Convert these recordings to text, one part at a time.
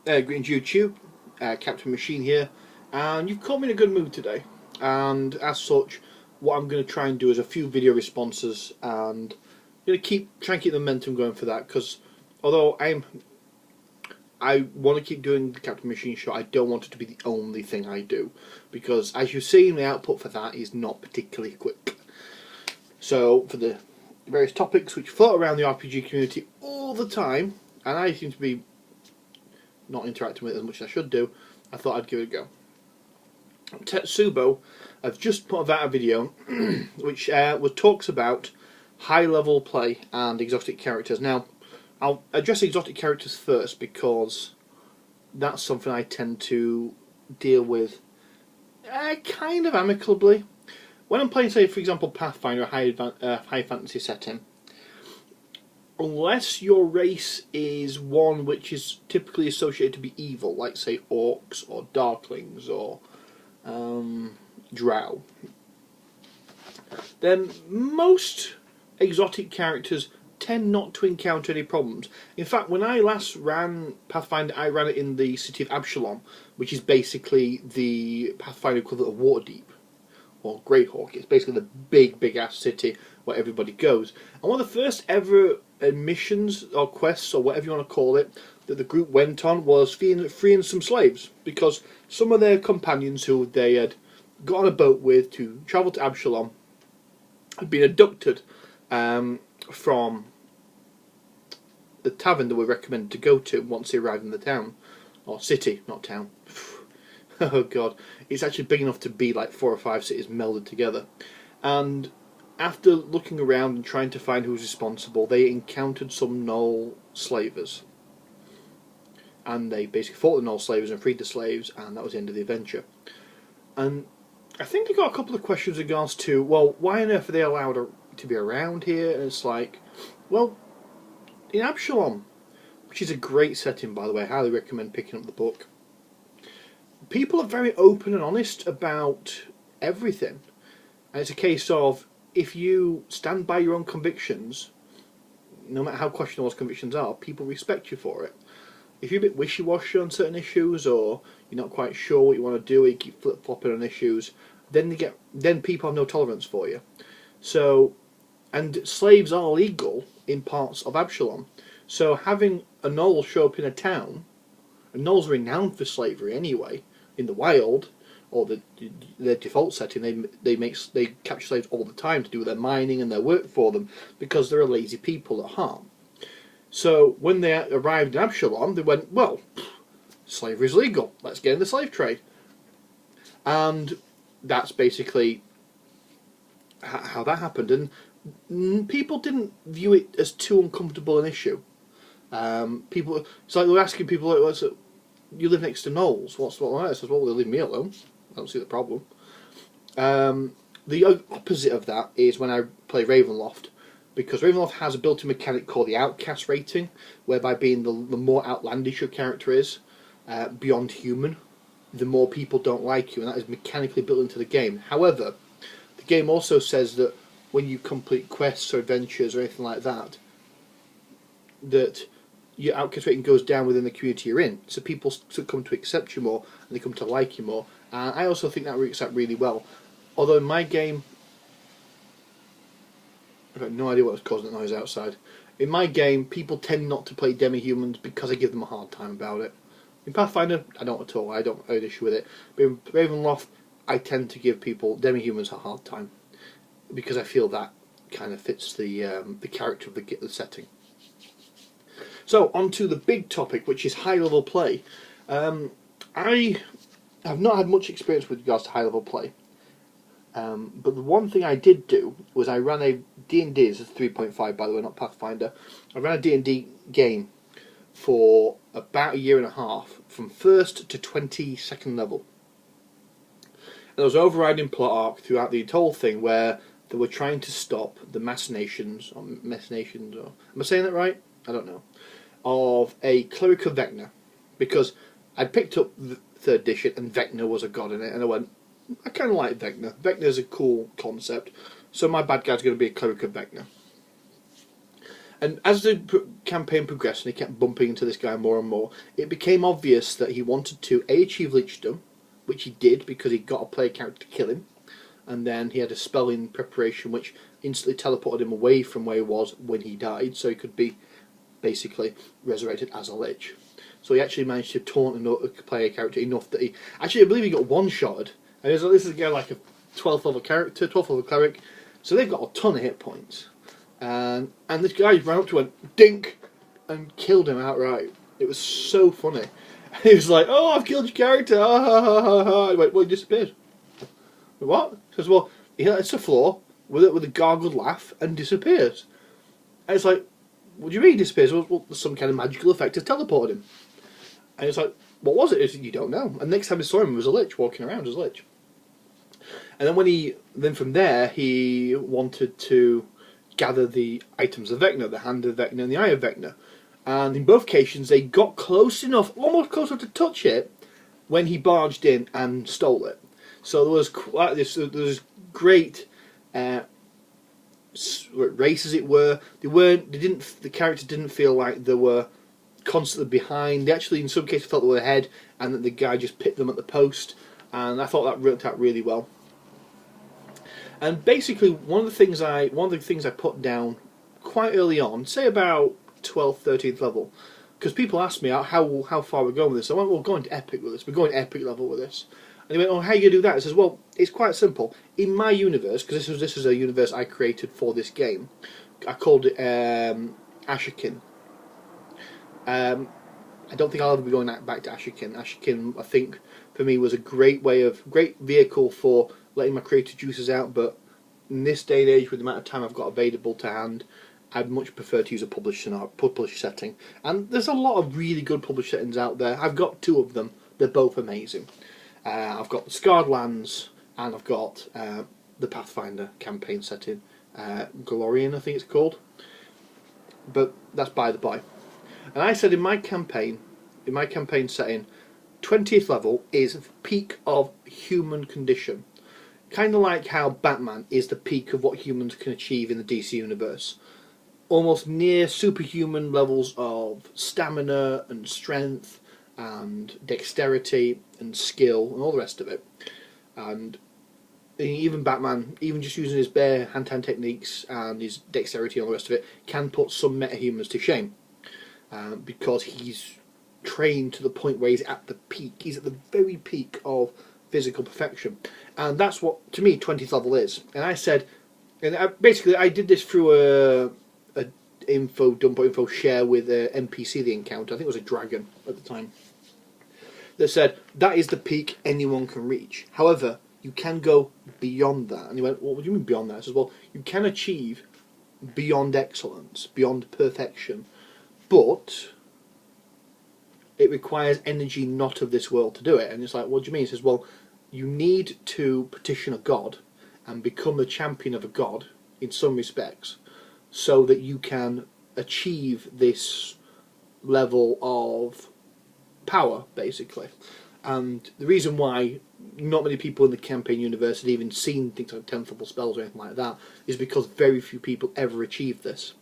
Greetings YouTube, Captain Machine here, and you've caught me in a good mood today. And as such, what I'm going to try and do is a few video responses, and I'm going to try and keep the momentum going for that. Because although I want to keep doing the Captain Machine show, I don't want it to be the only thing I do, because as you've seen, the output for that is not particularly quick. So for the various topics which float around the RPG community all the time, and I seem to be not interacting with it as much as I should do, I thought I'd give it a go. Tetsubo have just put out a video which talks about high-level play and exotic characters. Now, I'll address exotic characters first because that's something I tend to deal with kind of amicably. When I'm playing, say, for example, Pathfinder, a high fantasy setting, unless your race is one which is typically associated to be evil, like, say, orcs or darklings or drow, then most exotic characters tend not to encounter any problems. In fact, when I last ran Pathfinder, I ran it in the city of Absalom, which is basically the Pathfinder equivalent of Waterdeep, or Greyhawk. It's basically the big ass city where everybody goes. And one of the first ever missions or quests or whatever you want to call it that the group went on was freeing some slaves, because some of their companions who they had got on a boat with to travel to Absalom had been abducted from the tavern they were recommended to go to once they arrived in the town, or city, not town. Oh god, it's actually big enough to be like 4 or 5 cities melded together. And after looking around and trying to find who was responsible, they encountered some Gnoll slavers. And they basically fought the Gnoll slavers and freed the slaves, and that was the end of the adventure. And I think they got a couple of questions in regards to, well, why on earth are they allowed to be around here? And it's like, well, in Absalom, which is a great setting, by the way, I highly recommend picking up the book, people are very open and honest about everything. And it's a case of, if you stand by your own convictions, no matter how questionable those convictions are, people respect you for it. If you're a bit wishy-washy on certain issues, or you're not quite sure what you want to do, or you keep flip-flopping on issues, then people have no tolerance for you. So, and slaves are legal in parts of Absalom. So having a Gnoll show up in a town, and Gnolls are renowned for slavery anyway, in the wild, or their default setting, they capture slaves all the time to do their mining and their work for them, because they're a lazy people at heart. So when they arrived in Absalom, they went, well, slavery is legal, let's get in the slave trade. And that's basically how that happened. And people didn't view it as too uncomfortable an issue. It's like they were asking people, like, you live next to Gnolls, what's what like that? I said, well, they leave me alone, I don't see the problem. The opposite of that is when I play Ravenloft, because Ravenloft has a built-in mechanic called the Outcast rating, whereby being the more outlandish your character is, beyond human, the more people don't like you, and that is mechanically built into the game. However, the game also says that when you complete quests or adventures or anything like that, that your outcast rating goes down within the community you're in, so people come to accept you more, and they come to like you more. And I also think that works out really well. Although in my game, I've got no idea what was causing that noise outside. In my game, people tend not to play demi-humans because I give them a hard time about it. In Pathfinder, I don't at all. I don't have an issue with it. But in Ravenloft, I tend to give people demi-humans a hard time, because I feel that kind of fits the character of the setting. So, on to the big topic, which is high-level play. I have not had much experience with regards to high-level play. But the one thing I did do was I ran a D&D, this is 3.5 by the way, not Pathfinder. I ran a D&D game for about a year and a half, from 1st to 22nd level. And there was an overriding plot arc throughout the whole thing where they were trying to stop the machinations, or am I saying that right? I don't know. Of a cleric of Vecna, because I picked up the 3rd edition and Vecna was a god in it, and I went, I kind of like Vecna. Vecna's a cool concept, so my bad guy's going to be a cleric of Vecna. And as the campaign progressed and he kept bumping into this guy more and more, it became obvious that he wanted to achieve Lichdom, which he did because he got a player character to kill him, and then he had a spell in preparation which instantly teleported him away from where he was when he died, so he could be basically resurrected as a Lich. So he actually managed to taunt a player character enough that he... Actually, I believe he got one-shotted. And this is a guy like a 12th level character, 12th level cleric, so they've got a ton of hit points. And this guy ran up to him, dink, and killed him outright. It was so funny. He was like, "Oh, I've killed your character!" Ha ha ha ha ha. He went, "Well, he disappeared." What? He says, "Well, he hits the floor with a gargled laugh and disappears." And it's like, "What do you mean he disappears?" Well, some kind of magical effect has teleported him. And it's like, "What was it?" He said, "You don't know." And next time he saw him, he was a Lich walking around as a Lich. And then from there, he wanted to gather the items of Vecna, the Hand of Vecna and the Eye of Vecna. And in both occasions, they got close enough, almost close enough to touch it, when he barged in and stole it. So there was quite this great race, as it were. The characters didn't feel like they were constantly behind. They actually, in some cases, felt they were ahead, and that the guy just picked them at the post. And I thought that worked out really well. And basically, one of the things I put down quite early on, say about 12th, 13th level, because people asked me how far we're going with this. I went, "Well, we're going to epic with this. We're going epic level with this." And he went, "Oh, how are you going to do that?" I says, "Well, it's quite simple. In my universe, because this is a universe I created for this game, I called it Ashikin. I don't think I'll ever be going back to Ashikin. Ashikin, I think, for me, was a great vehicle for letting my creative juices out, but in this day and age, with the amount of time I've got available to hand, I'd much prefer to use a published setting. And there's a lot of really good published settings out there. I've got two of them. They're both amazing. I've got the Scarred Lands, and I've got the Pathfinder campaign setting. Glorian, I think it's called. But that's by the by. And I said in my campaign setting, 20th level is the peak of human condition. Kind of like how Batman is the peak of what humans can achieve in the DC universe. Almost near superhuman levels of stamina and strength and dexterity and skill and all the rest of it. And even Batman, even just using his bare hand-to-hand techniques and his dexterity and all the rest of it, can put some metahumans to shame. Because he's trained to the point where he's at the peak. He's at the very peak of physical perfection. And that's what, to me, 20th level is. And I said, I did this through a dump info share with NPC the encounter. I think it was a dragon at the time. That said, that is the peak anyone can reach. However, you can go beyond that. And he went, "Well, what do you mean beyond that?" I said, "Well, you can achieve beyond excellence, beyond perfection. But it requires energy not of this world to do it." And it's like, "What do you mean?" He says, "Well, you need to petition a god and become the champion of a god in some respects so that you can achieve this level of power, basically." And the reason why not many people in the campaign universe had even seen things like 10th level spells or anything like that is because very few people ever achieved this.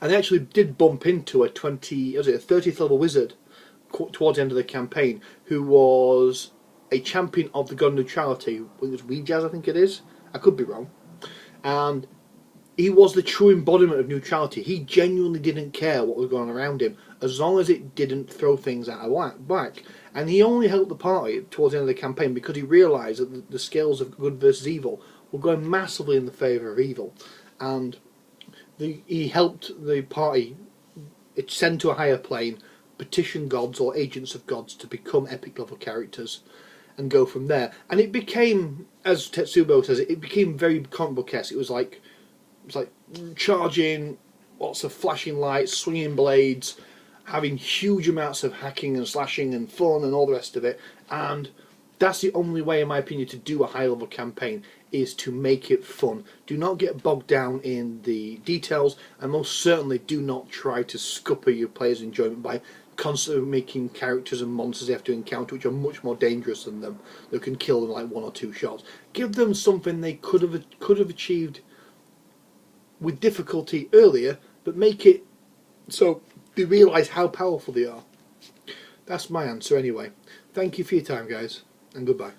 And they actually did bump into a 30th level wizard towards the end of the campaign who was a champion of the god neutrality. It was Weejaz, I think it is. I could be wrong. And he was the true embodiment of neutrality. He genuinely didn't care what was going on around him as long as it didn't throw things out of whack. And he only helped the party towards the end of the campaign because he realised that the scales of good versus evil were going massively in the favour of evil. And he helped the party ascend to a higher plane, petition gods or agents of gods to become epic level characters, and go from there. And it became, as Tetsubo says, it became very comic book-esque. It was like charging, lots of flashing lights, swinging blades, having huge amounts of hacking and slashing and fun and all the rest of it. And that's the only way, in my opinion, to do a high-level campaign, is to make it fun. Do not get bogged down in the details, and most certainly do not try to scupper your players' enjoyment by constantly making characters and monsters they have to encounter which are much more dangerous than them, that can kill them like 1 or 2 shots. Give them something they could have achieved with difficulty earlier, but make it so they realise how powerful they are. That's my answer anyway. Thank you for your time, guys, and goodbye.